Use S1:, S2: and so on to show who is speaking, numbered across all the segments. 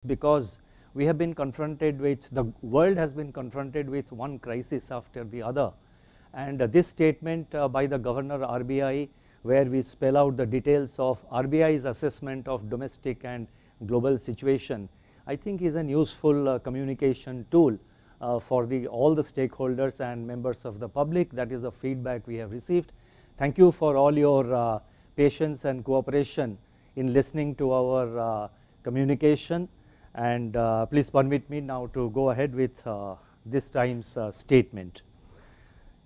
S1: because we have been confronted with, the world has been confronted with one crisis after the other. And this statement by the Governor RBI, where we spell out the details of RBI's assessment of domestic and global situation, I think is an useful communication tool for all the stakeholders and members of the public. That is the feedback we have received. Thank you for all your patience and cooperation in listening to our communication. And please permit me now to go ahead with this time's statement.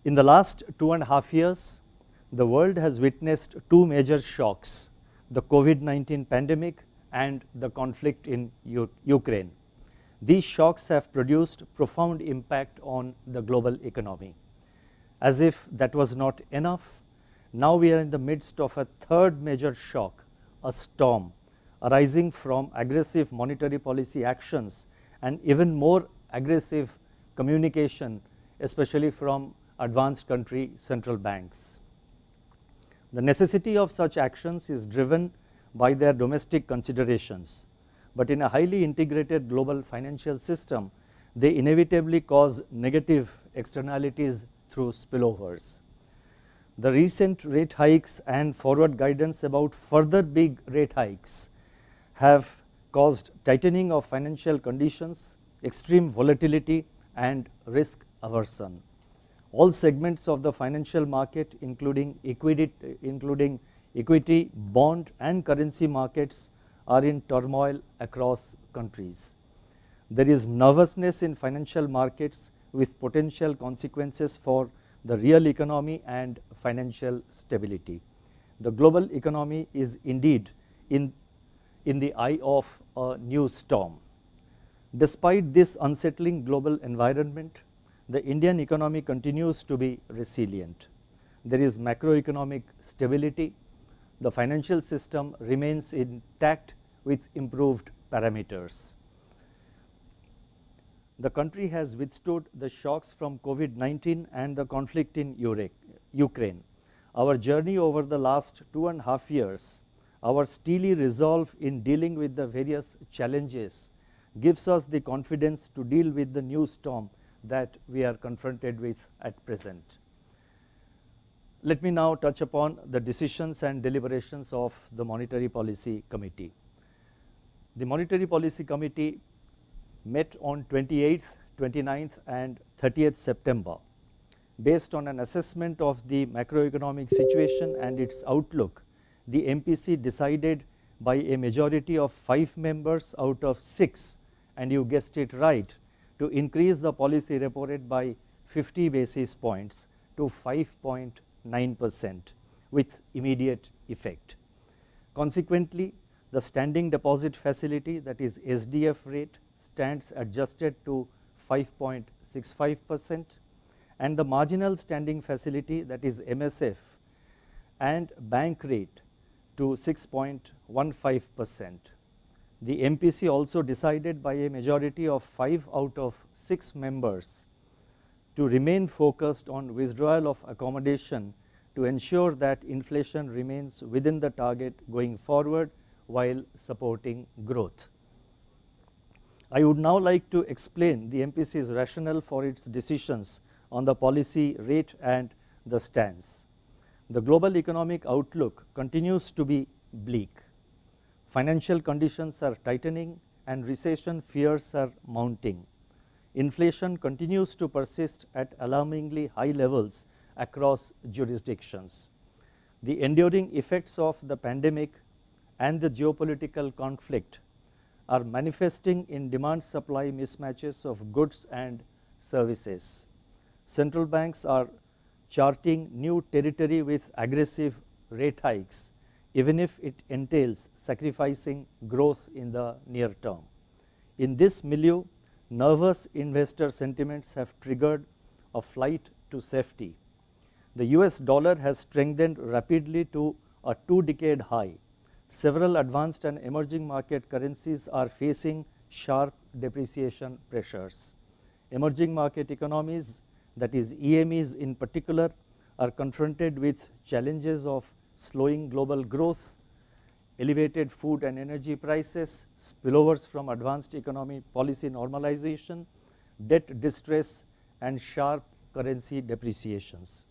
S1: In the last 2.5 years, the world has witnessed two major shocks: the COVID-19 pandemic and the conflict in Ukraine. These shocks have produced profound impact on the global economy. As if that was not enough, now we are in the midst of a third major shock, a storm arising from aggressive monetary policy actions and even more aggressive communication, especially from advanced country central banks. The necessity of such actions is driven by their domestic considerations, but in a highly integrated global financial system, they inevitably cause negative externalities through spillovers. The recent rate hikes and forward guidance about further big rate hikes have caused tightening of financial conditions, extreme volatility, and risk aversion. All segments of the financial market, including equity, bond, and currency markets, are in turmoil across countries. There is nervousness in financial markets with potential consequences for the real economy and financial stability. The global economy is indeed in the eye of a new storm. Despite this unsettling global environment, the Indian economy continues to be resilient. There is macroeconomic stability. The financial system remains intact with improved parameters. The country has withstood the shocks from COVID-19 and the conflict in Ukraine. Our journey over the last 2.5 years, our steely resolve in dealing with the various challenges, gives us the confidence to deal with the new storm that we are confronted with at present. Let me now touch upon the decisions and deliberations of the Monetary Policy Committee. The Monetary Policy Committee met on 28th, 29th, and 30th September. Based on an assessment of the macroeconomic situation and its outlook, the MPC decided by a majority of 5 members out of 6, and you guessed it right, to increase the policy repo rate by 50 basis points to 5.9% with immediate effect. Consequently, the standing deposit facility, that is SDF rate, stands adjusted to 5.65%, and the marginal standing facility, that is MSF, and bank rate to 6.15%. The MPC also decided by a majority of 5 out of 6 members to remain focused on withdrawal of accommodation to ensure that inflation remains within the target going forward while supporting growth. I would now like to explain the MPC's rationale for its decisions on the policy rate and the stance. The global economic outlook continues to be bleak. Financial conditions are tightening and recession fears are mounting. Inflation continues to persist at alarmingly high levels across jurisdictions. The enduring effects of the pandemic and the geopolitical conflict are manifesting in demand-supply mismatches of goods and services. Central banks are charting new territory with aggressive rate hikes, even if it entails sacrificing growth in the near term. In this milieu, nervous investor sentiments have triggered a flight to safety. The US dollar has strengthened rapidly to a 2-decade high. Several advanced and emerging market currencies are facing sharp depreciation pressures. Emerging market economies, that is EMEs in particular, are confronted with challenges of slowing global growth, elevated food and energy prices, spillovers from advanced economic policy normalization, debt distress, and sharp currency depreciations.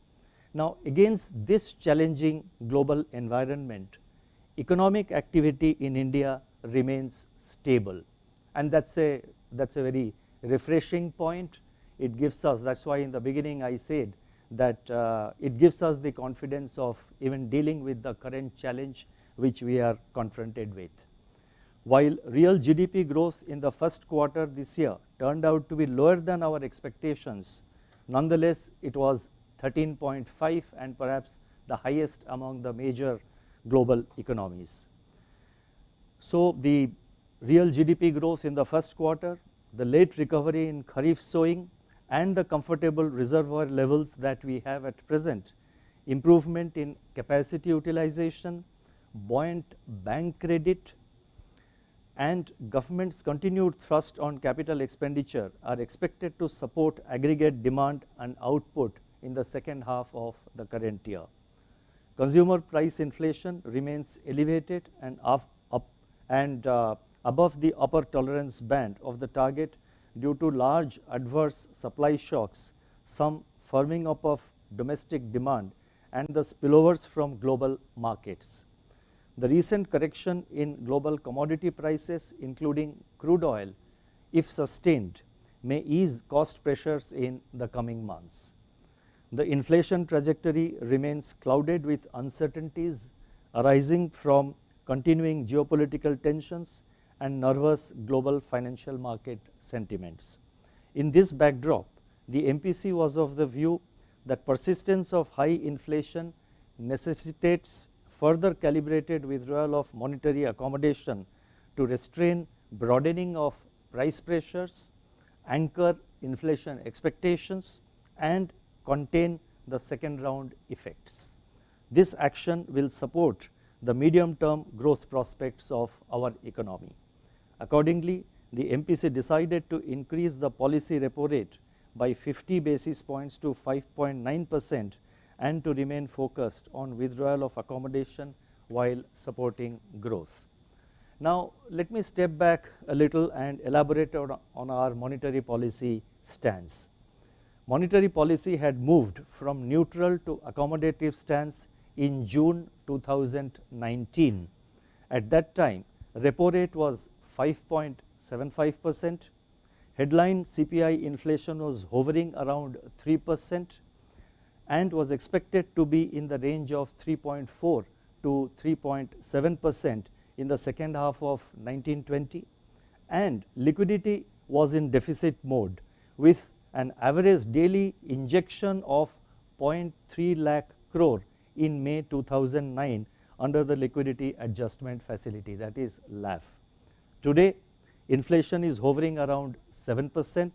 S1: Now, against this challenging global environment, economic activity in India remains stable, and that's a very refreshing point. It gives us, that's why in the beginning I said that it gives us the confidence of even dealing with the current challenge which we are confronted with. While real GDP growth in the first quarter this year turned out to be lower than our expectations, nonetheless it was 13.5 and perhaps the highest among the major global economies. So the real GDP growth in the first quarter, the late recovery in Kharif sowing, and the comfortable reservoir levels that we have at present, improvement in capacity utilization, buoyant bank credit, and government's continued thrust on capital expenditure are expected to support aggregate demand and output in the second half of the current year. Consumer price inflation remains elevated and above the upper tolerance band of the target due to large adverse supply shocks, some firming up of domestic demand, and the spillovers from global markets. The recent correction in global commodity prices, including crude oil, if sustained, may ease cost pressures in the coming months. The inflation trajectory remains clouded with uncertainties arising from continuing geopolitical tensions and nervous global financial market sentiments. In this backdrop, the MPC was of the view that persistence of high inflation necessitates further calibrated withdrawal of monetary accommodation to restrain broadening of price pressures, anchor inflation expectations, and contain the second round effects. This action will support the medium-term growth prospects of our economy. Accordingly, the MPC decided to increase the policy repo rate by 50 basis points to 5.9% and to remain focused on withdrawal of accommodation while supporting growth. Now, let me step back a little and elaborate on our monetary policy stance. Monetary policy had moved from neutral to accommodative stance in June 2019. At that time, repo rate was 5.75%, headline CPI inflation was hovering around 3% and was expected to be in the range of 3.4 to 3.7% in the second half of 1920, and liquidity was in deficit mode with an average daily injection of 0.3 lakh crore in May 2009 under the Liquidity Adjustment Facility, that is LAF. Today, inflation is hovering around 7%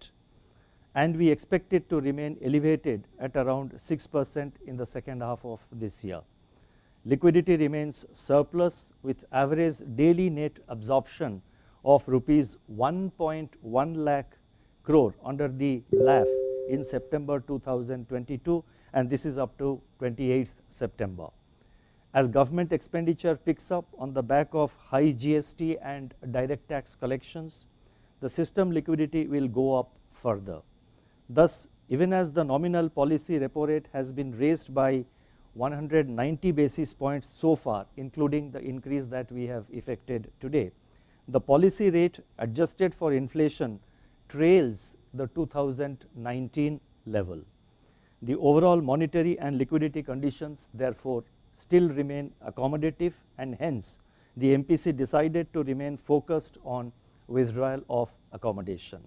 S1: and we expect it to remain elevated at around 6% in the second half of this year. Liquidity remains surplus with average daily net absorption of rupees 1.1 lakh crore under the LAF in September 2022, and this is up to 28th September. As government expenditure picks up on the back of high GST and direct tax collections, the system liquidity will go up further. Thus, even as the nominal policy repo rate has been raised by 190 basis points so far, including the increase that we have effected today, the policy rate adjusted for inflation trails the 2019 level. The overall monetary and liquidity conditions therefore still remain accommodative, and hence the MPC decided to remain focused on withdrawal of accommodation.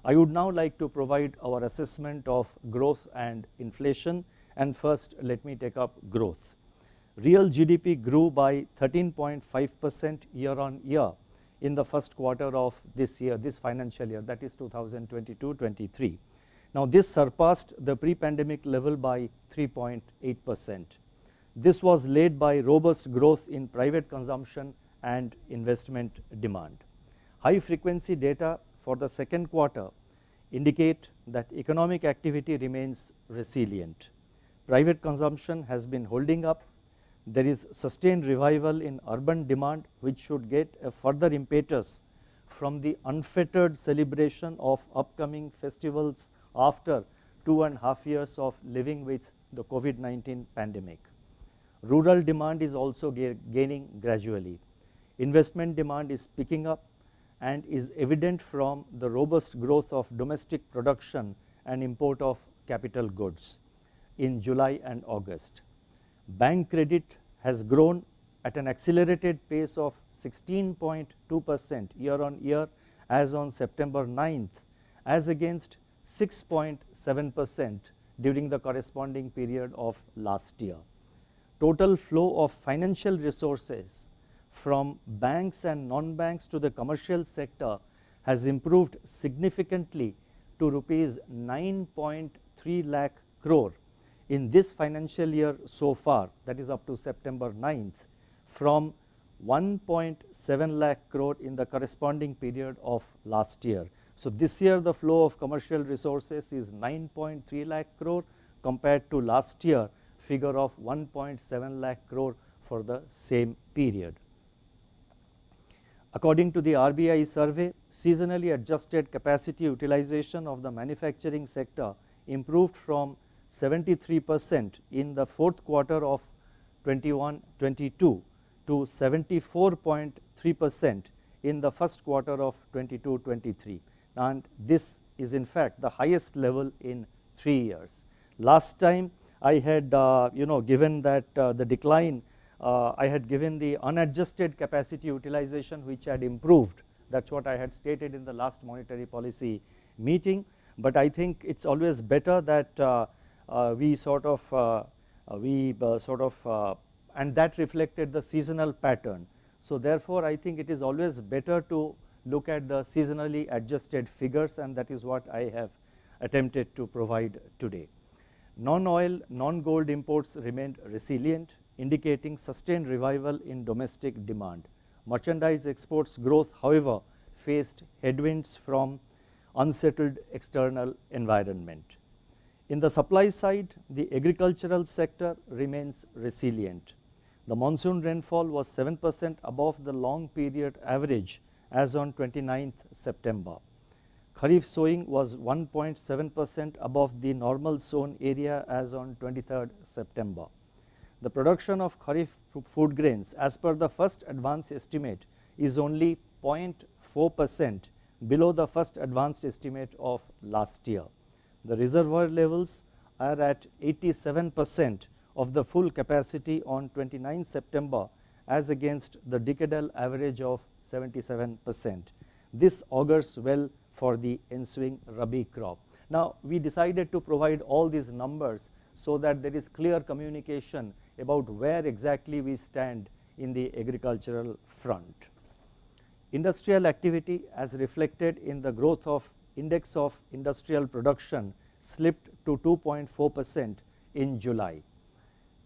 S1: I would now like to provide our assessment of growth and inflation, and first let me take up growth. Real GDP grew by 13.5% year on year in the first quarter of this year, this financial year, that is 2022-23. Now this surpassed the pre-pandemic level by 3.8%. This was led by robust growth in private consumption and investment demand. High frequency data for the second quarter indicate that economic activity remains resilient. Private consumption has been holding up. There is sustained revival in urban demand, which should get a further impetus from the unfettered celebration of upcoming festivals after 2.5 years of living with the COVID-19 pandemic. Rural demand is also gaining gradually. Investment demand is picking up and is evident from the robust growth of domestic production and import of capital goods in July and August. Bank credit has grown at an accelerated pace of 16.2% year on year as on September 9th, as against 6.7% during the corresponding period of last year. Total flow of financial resources from banks and non-banks to the commercial sector has improved significantly to rupees 9.3 lakh crore in this financial year so far, that is up to September 9th, from 1.7 lakh crore in the corresponding period of last year. So this year the flow of commercial resources is 9.3 lakh crore compared to last year figure of 1.7 lakh crore for the same period. According to the RBI survey, seasonally adjusted capacity utilization of the manufacturing sector improved from 73% in the fourth quarter of 21-22 to 74.3% in the first quarter of 22-23, and this is in fact the highest level in 3 years. Last time I had given that the decline, I had given the unadjusted capacity utilization which had improved. That's what I had stated in the last monetary policy meeting, but I think it's always better that and that reflected the seasonal pattern. So therefore I think it is always better to look at the seasonally adjusted figures, and that is what I have attempted to provide today. Non-oil, non-gold imports remained resilient, indicating sustained revival in domestic demand. Merchandise exports growth, however, faced headwinds from unsettled external environment. In the supply side, the agricultural sector remains resilient. The monsoon rainfall was 7% above the long period average as on 29th September. Kharif sowing was 1.7% above the normal sown area as on 23rd September. The production of Kharif food grains as per the first advance estimate is only 0.4% below the first advanced estimate of last year. The reservoir levels are at 87% of the full capacity on 29 September as against the decadal average of 77%. This augurs well for the ensuing Rabi crop. Now we decided to provide all these numbers so that there is clear communication about where exactly we stand in the agricultural front. Industrial activity, as reflected in the growth of index of industrial production, slipped to 2.4% in July.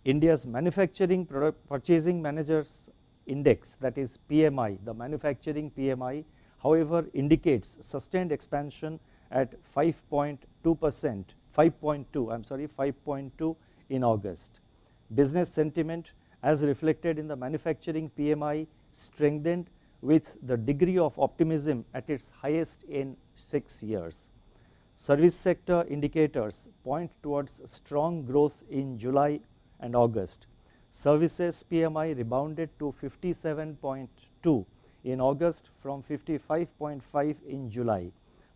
S1: India's manufacturing purchasing managers index, that is PMI, the manufacturing PMI, however, indicates sustained expansion at 5.2 in August. Business sentiment, as reflected in the manufacturing PMI, strengthened with the degree of optimism at its highest in 6 years. Service sector indicators point towards strong growth in July and August. Services PMI rebounded to 57.2 in August from 55.5 in July.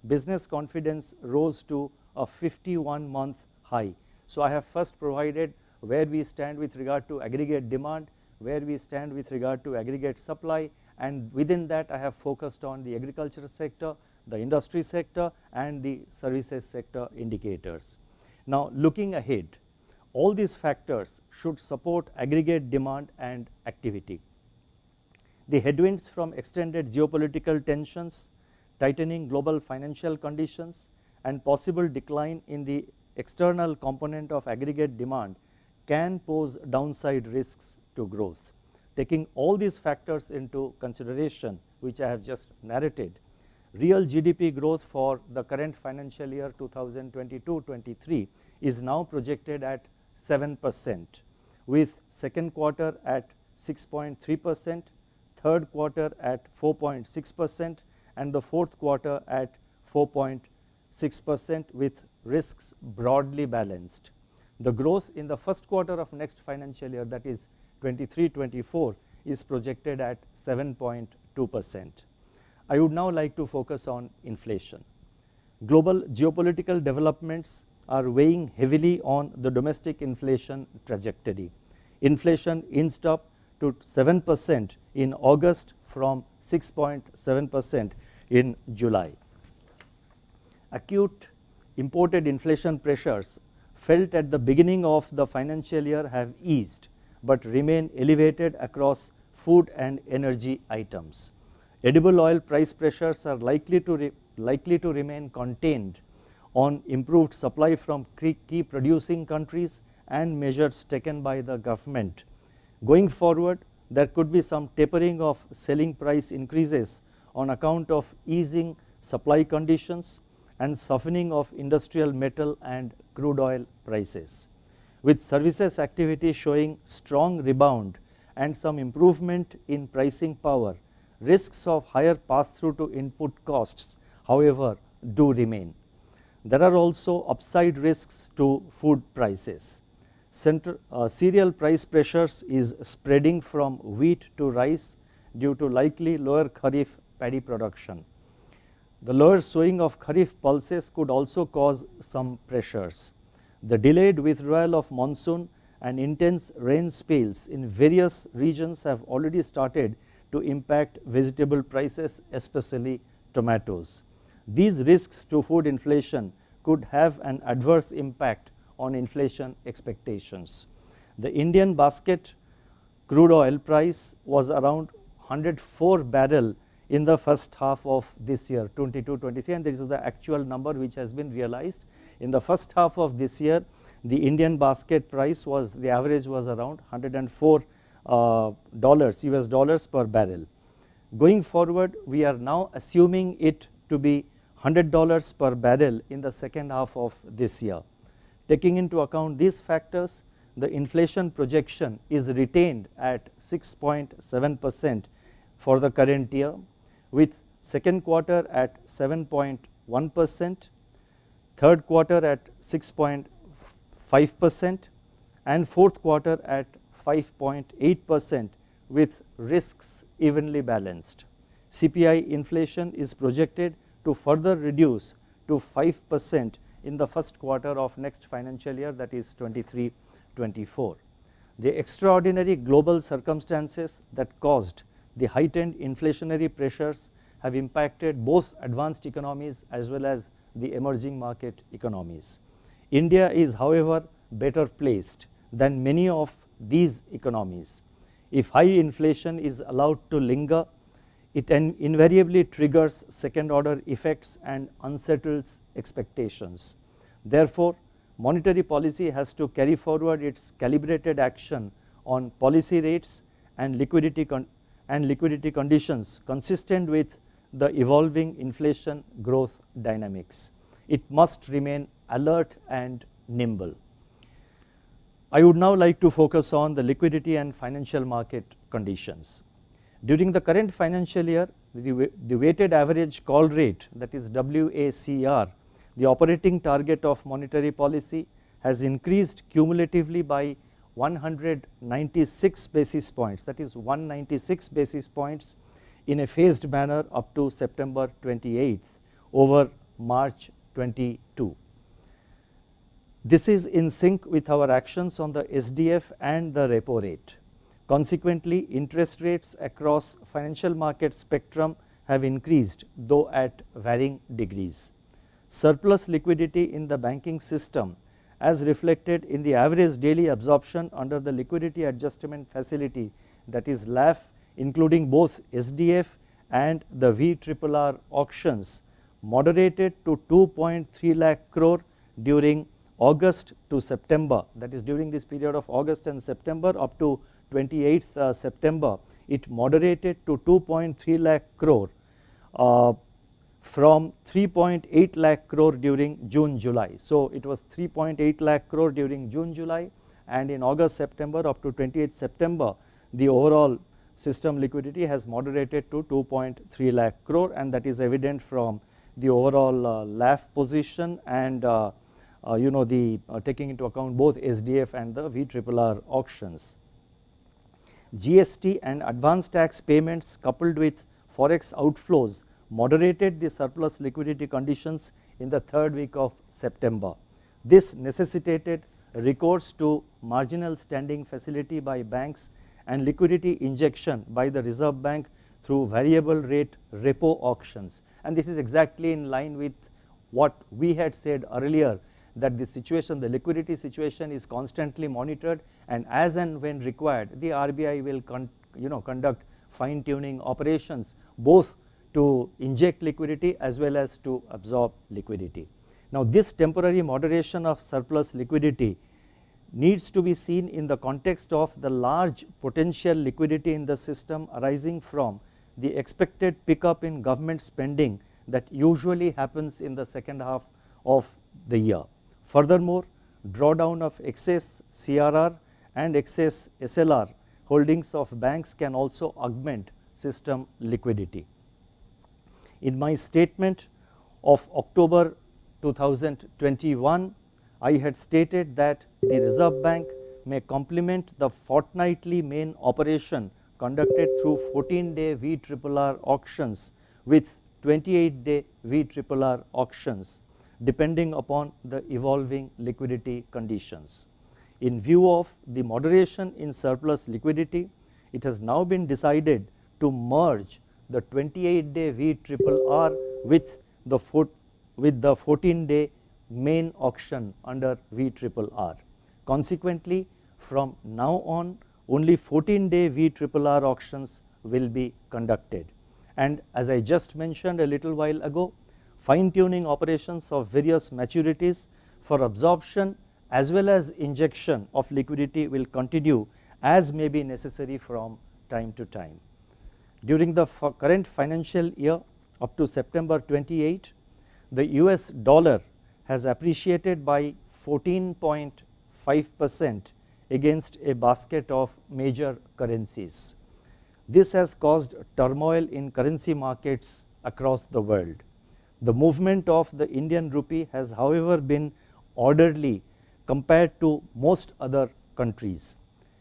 S1: Business confidence rose to a 51-month high. So I have first provided where we stand with regard to aggregate demand, where we stand with regard to aggregate supply, and within that I have focused on the agricultural sector, the industry sector, and the services sector indicators. Now looking ahead, all these factors should support aggregate demand and activity. The headwinds from extended geopolitical tensions, tightening global financial conditions, and possible decline in the external component of aggregate demand can pose downside risks to growth. Taking all these factors into consideration, which I have just narrated, real GDP growth for the current financial year 2022-23 is now projected at 7%, with second quarter at 6.3%, third quarter at 4.6%, and the fourth quarter at 4.6%, with risks broadly balanced. The growth in the first quarter of next financial year, that is 23-24, is projected at 7.2%. I would now like to focus on inflation. Global geopolitical developments are weighing heavily on the domestic inflation trajectory. Inflation inched up to 7% in August from 6.7% in July. Acute imported inflation pressures felt at the beginning of the financial year have eased, but remain elevated across food and energy items. Edible oil price pressures are likely to remain contained on improved supply from key producing countries and measures taken by the government. Going forward, there could be some tapering of selling price increases on account of easing supply conditions and softening of industrial metal and crude oil prices. With services activity showing strong rebound and some improvement in pricing power, risks of higher pass-through to input costs, however, do remain. There are also upside risks to food prices. Cereal price pressures is spreading from wheat to rice due to likely lower Kharif paddy production. The lower sowing of Kharif pulses could also cause some pressures. The delayed withdrawal of monsoon and intense rain spells in various regions have already started to impact vegetable prices, especially tomatoes. These risks to food inflation could have an adverse impact on inflation expectations. The Indian basket crude oil price was around 104 barrel in the first half of this year, 22-23, and this is the actual number which has been realized. In the first half of this year, the Indian basket price was, the average was around $104 US dollars per barrel. Going forward, we are now assuming it to be $100 per barrel in the second half of this year. Taking into account these factors, the inflation projection is retained at 6.7% for the current year, with second quarter at 7.1%, third quarter at 6.5%, and fourth quarter at 5.8%, with risks evenly balanced. CPI inflation is projected to further reduce to 5% in the first quarter of next financial year, that is 23-24. The extraordinary global circumstances that caused the heightened inflationary pressures have impacted both advanced economies as well as the emerging market economies. India is, however, better placed than many of these economies. If high inflation is allowed to linger, it invariably triggers second order effects and unsettles expectations. Therefore, monetary policy has to carry forward its calibrated action on policy rates and liquidity conditions consistent with the evolving inflation growth dynamics. It must remain alert and nimble. I would now like to focus on the liquidity and financial market conditions. During the current financial year, the weighted average call rate, that is WACR, the operating target of monetary policy, has increased cumulatively by 196 basis points, that is 196 basis points in a phased manner up to September 28th over March 22. This is in sync with our actions on the SDF and the repo rate. Consequently, interest rates across financial market spectrum have increased, though at varying degrees. Surplus liquidity in the banking system, as reflected in the average daily absorption under the liquidity adjustment facility, that is LAF, including both SDF and the VRRR auctions, moderated to 2.3 lakh crore during August to September, that is during this period of August and September up to 28th September, it moderated to 2.3 lakh crore from 3.8 lakh crore during June-July. So it was 3.8 lakh crore during June-July and in August, September up to 28th September, the overall system liquidity has moderated to 2.3 lakh crore, and that is evident from the overall LAF position and the taking into account both SDF and the VRRR auctions. GST and advance tax payments coupled with forex outflows moderated the surplus liquidity conditions in the third week of September. This necessitated recourse to marginal standing facility by banks and liquidity injection by the Reserve Bank through variable rate repo auctions, and this is exactly in line with what we had said earlier, that the situation, the liquidity situation is constantly monitored, and as and when required the RBI will conduct fine tuning operations both to inject liquidity as well as to absorb liquidity. Now this temporary moderation of surplus liquidity needs to be seen in the context of the large potential liquidity in the system arising from the expected pickup in government spending that usually happens in the second half of the year. Furthermore, drawdown of excess CRR and excess SLR holdings of banks can also augment system liquidity. In my statement of October 2021, I had stated that the Reserve Bank may complement the fortnightly main operation conducted through 14-day VRRR auctions with 28-day VRRR auctions, depending upon the evolving liquidity conditions. In view of the moderation in surplus liquidity, it has now been decided to merge the 28-day VRRR with the 14-day main auction under VRRR. Consequently, from now on, only 14-day VRRR auctions will be conducted. And as I just mentioned a little while ago, fine-tuning operations of various maturities for absorption as well as injection of liquidity will continue as may be necessary from time to time. During the current financial year up to September 28, the US dollar has appreciated by 14.5% against a basket of major currencies. This has caused turmoil in currency markets across the world. The movement of the Indian rupee has, however, been orderly compared to most other countries.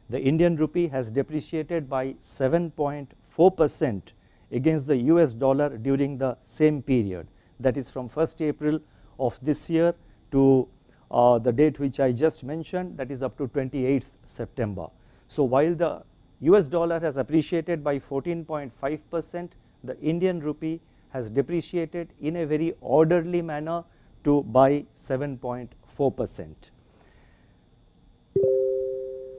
S1: The Indian rupee has depreciated by 7.4% against the US dollar during the same period, that is from 1st April of this year to the date which I just mentioned, that is up to 28th September. So while the US dollar has appreciated by 14.5%, the Indian rupee has depreciated in a very orderly manner by 7.4%.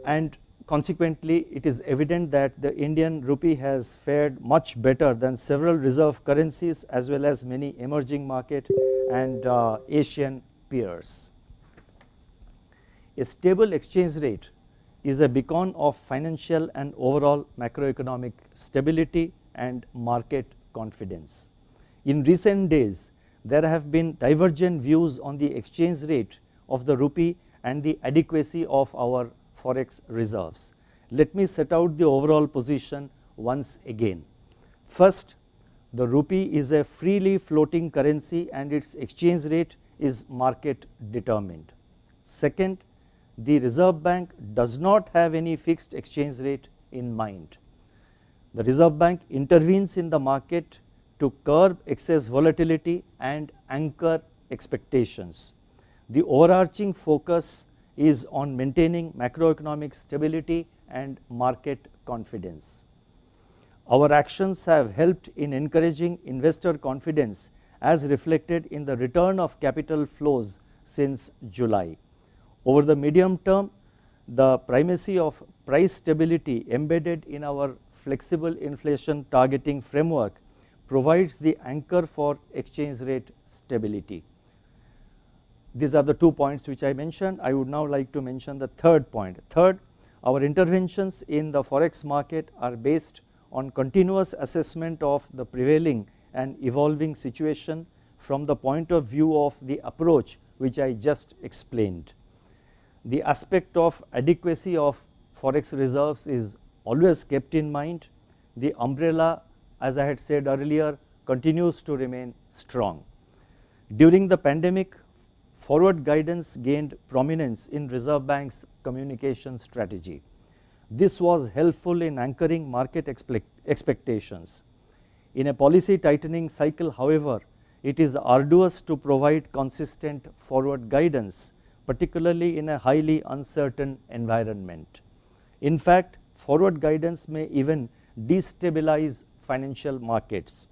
S1: And consequently, it is evident that the Indian rupee has fared much better than several reserve currencies as well as many emerging market and Asian peers. A stable exchange rate is a beacon of financial and overall macroeconomic stability and market confidence. In recent days, there have been divergent views on the exchange rate of the rupee and the adequacy of our forex reserves. Let me set out the overall position once again. First, the rupee is a freely floating currency and its exchange rate is market determined. Second, the Reserve Bank does not have any fixed exchange rate in mind. The Reserve Bank intervenes in the market to curb excess volatility and anchor expectations. The overarching focus is on maintaining macroeconomic stability and market confidence. Our actions have helped in encouraging investor confidence as reflected in the return of capital flows since July. Over the medium term, the primacy of price stability embedded in our flexible inflation targeting framework provides the anchor for exchange rate stability. These are the 2 points which I mentioned. I would now like to mention the third point. Third, our interventions in the forex market are based on continuous assessment of the prevailing and evolving situation from the point of view of the approach which I just explained. The aspect of adequacy of forex reserves is always kept in mind. The umbrella, as I had said earlier, continues to remain strong. During the pandemic, forward guidance gained prominence in Reserve Bank's communication strategy. This was helpful in anchoring market expectations. In a policy tightening cycle, however, it is arduous to provide consistent forward guidance, particularly in a highly uncertain environment. In fact, forward guidance may even destabilize financial markets.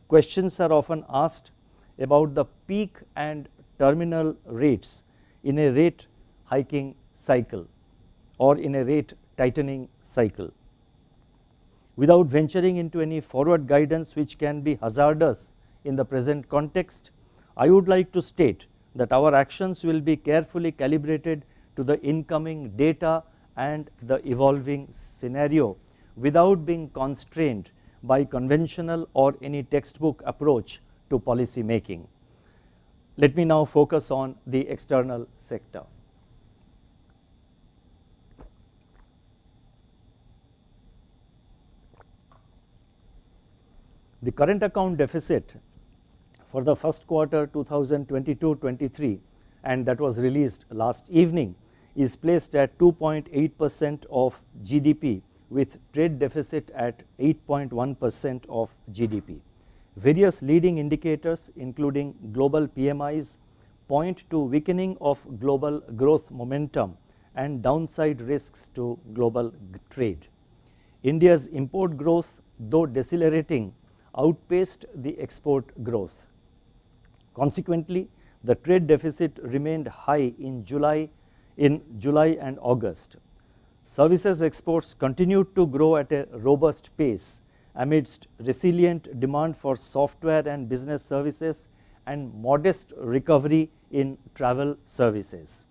S1: Questions are often asked about the peak and terminal rates in a rate hiking cycle or in a rate tightening cycle. Without venturing into any forward guidance which can be hazardous in the present context, I would like to state that our actions will be carefully calibrated to the incoming data and the evolving scenario without being constrained by conventional or any textbook approach to policy making. Let me now focus on the external sector. The current account deficit for the first quarter 2022-23, and that was released last evening, is placed at 2.8% of GDP, with trade deficit at 8.1% of GDP. Various leading indicators, including global PMIs, point to weakening of global growth momentum and downside risks to global trade. India's import growth, though decelerating, outpaced the export growth. Consequently, the trade deficit remained high in July and August. Services exports continued to grow at a robust pace amidst resilient demand for software and business services and modest recovery in travel services.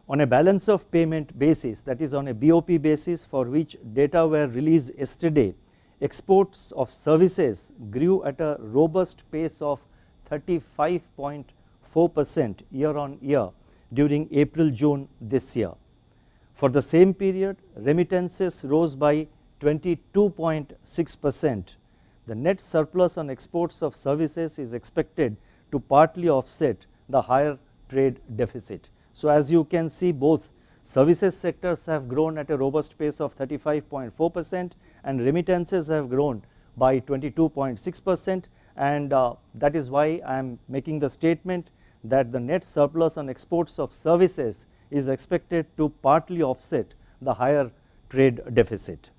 S1: On a balance of payment basis, that is on a BOP basis for which data were released yesterday, exports of services grew at a robust pace of 35.4% year on year during April-June this year. For the same period, remittances rose by 22.6%. The net surplus on exports of services is expected to partly offset the higher trade deficit. So as you can see, both services sectors have grown at a robust pace of 35.4% and remittances have grown by 22.6%, and that is why I am making the statement that the net surplus on exports of services is expected to partly offset the higher trade deficit.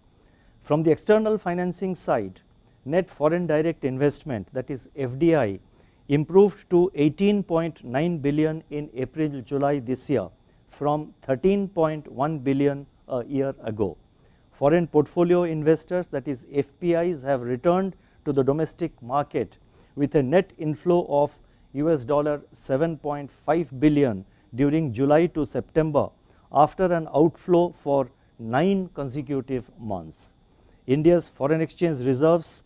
S1: From the external financing side, net foreign direct investment, that is FDI, improved to 18.9 billion in April-July this year from 13.1 billion a year ago. Foreign portfolio investors, that is FPIs, have returned to the domestic market with a net inflow of $7.5 billion during July to September after an outflow for 9 consecutive months. India's foreign exchange reserves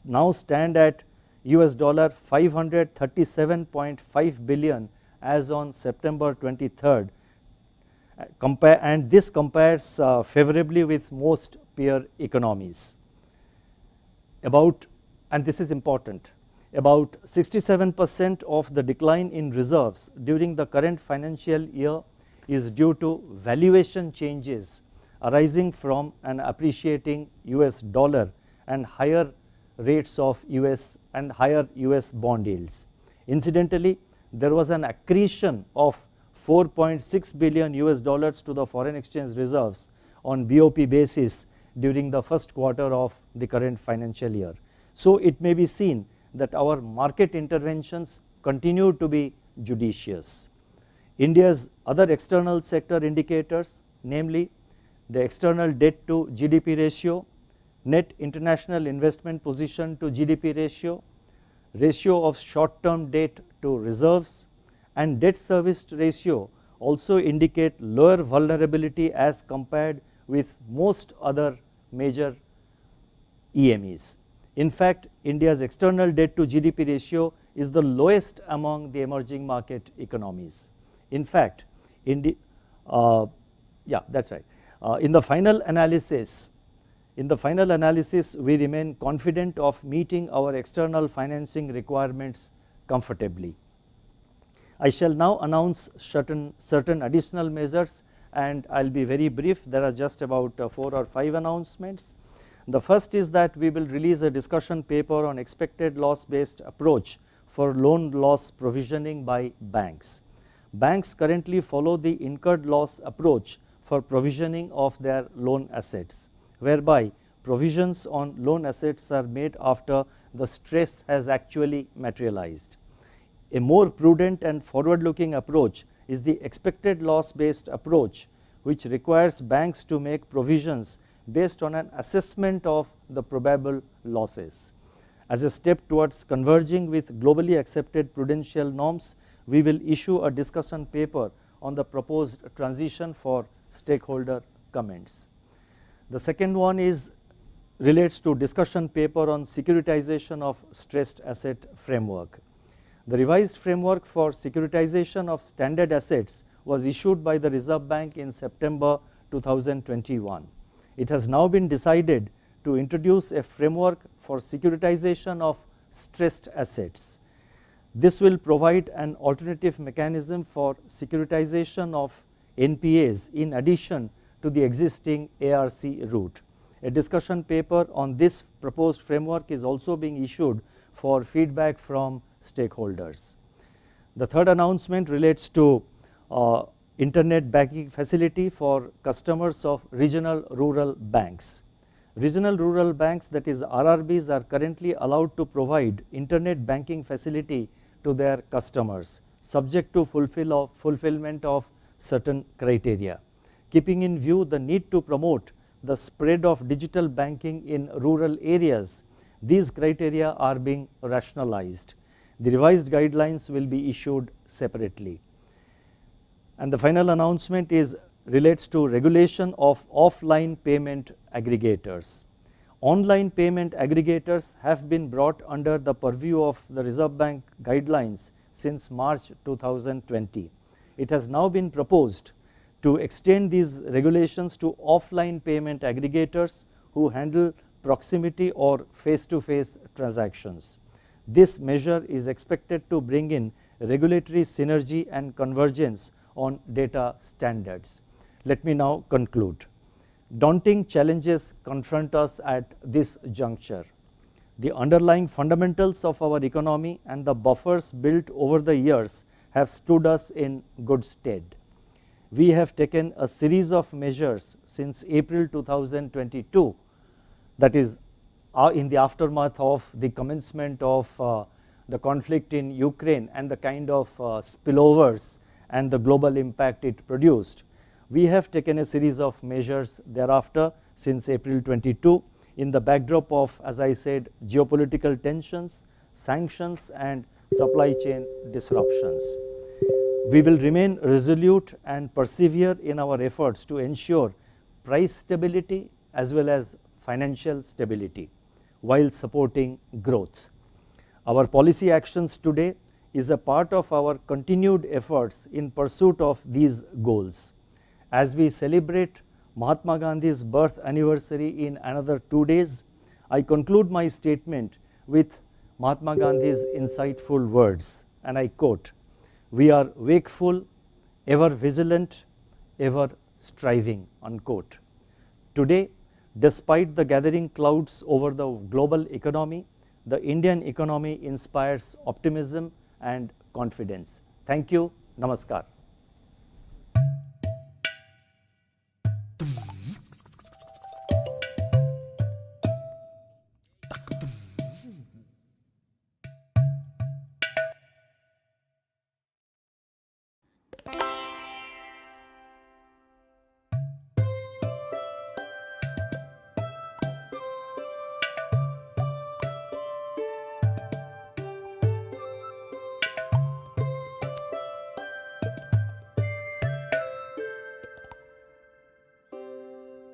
S1: now stand at $537.5 billion as on September 23rd, and this compares favorably with most peer economies. And this is important, about 67% of the decline in reserves during the current financial year is due to valuation changes arising from an appreciating US dollar and higher rates of higher US bond yields. Incidentally, there was an accretion of $4.6 billion to the foreign exchange reserves on BOP basis during the first quarter of the current financial year. So it may be seen that our market interventions continue to be judicious. India's other external sector indicators, namely the external debt to GDP ratio, net international investment position to GDP ratio, ratio of short-term debt to reserves, and debt service ratio also indicate lower vulnerability as compared with most other major EMEs. In fact, India's external debt to GDP ratio is the lowest among the emerging market economies. In fact, Yeah, that's right. In the final analysis, we remain confident of meeting our external financing requirements comfortably. I shall now announce certain additional measures, and I'll be very brief. There are just about 4 or 5 announcements. The first is that we will release a discussion paper on expected loss based approach for loan loss provisioning by banks. Banks currently follow the incurred loss approach for provisioning of their loan assets, whereby provisions on loan assets are made after the stress has actually materialized. A more prudent and forward-looking approach is the expected loss-based approach, which requires banks to make provisions based on an assessment of the probable losses. As a step towards converging with globally accepted prudential norms, we will issue a discussion paper on the proposed transition for stakeholder comments. The second one relates to discussion paper on securitization of stressed asset framework. The revised framework for securitization of standard assets was issued by the Reserve Bank in September 2021. It has now been decided to introduce a framework for securitization of stressed assets. This will provide an alternative mechanism for securitization of NPAs in addition to the existing ARC route. A discussion paper on this proposed framework is also being issued for feedback from stakeholders. The third announcement relates to internet banking facility for customers of regional rural banks. Regional rural banks, that is RRBs, are currently allowed to provide internet banking facility to their customers, subject to fulfillment of certain criteria. Keeping in view the need to promote the spread of digital banking in rural areas, these criteria are being rationalized. The revised guidelines will be issued separately. And the final announcement relates to regulation of offline payment aggregators. Online payment aggregators have been brought under the purview of the Reserve Bank guidelines since March 2020. It has now been proposed to extend these regulations to offline payment aggregators who handle proximity or face-to-face transactions. This measure is expected to bring in regulatory synergy and convergence on data standards. Let me now conclude. Daunting challenges confront us at this juncture. The underlying fundamentals of our economy and the buffers built over the years have stood us in good stead. We have taken a series of measures since April 2022, that is in the aftermath of the commencement of the conflict in Ukraine and the kind of spillovers and the global impact it produced. We have taken a series of measures thereafter since April 22 in the backdrop of, as I said, geopolitical tensions, sanctions and supply chain disruptions. We will remain resolute and persevere in our efforts to ensure price stability as well as financial stability while supporting growth. Our policy actions today is a part of our continued efforts in pursuit of these goals. As we celebrate Mahatma Gandhi's birth anniversary in another 2 days, I conclude my statement with Mahatma Gandhi's insightful words, and I quote, "We are wakeful, ever vigilant, ever striving," unquote. Today, despite the gathering clouds over the global economy, the Indian economy inspires optimism and confidence. Thank you. Namaskar.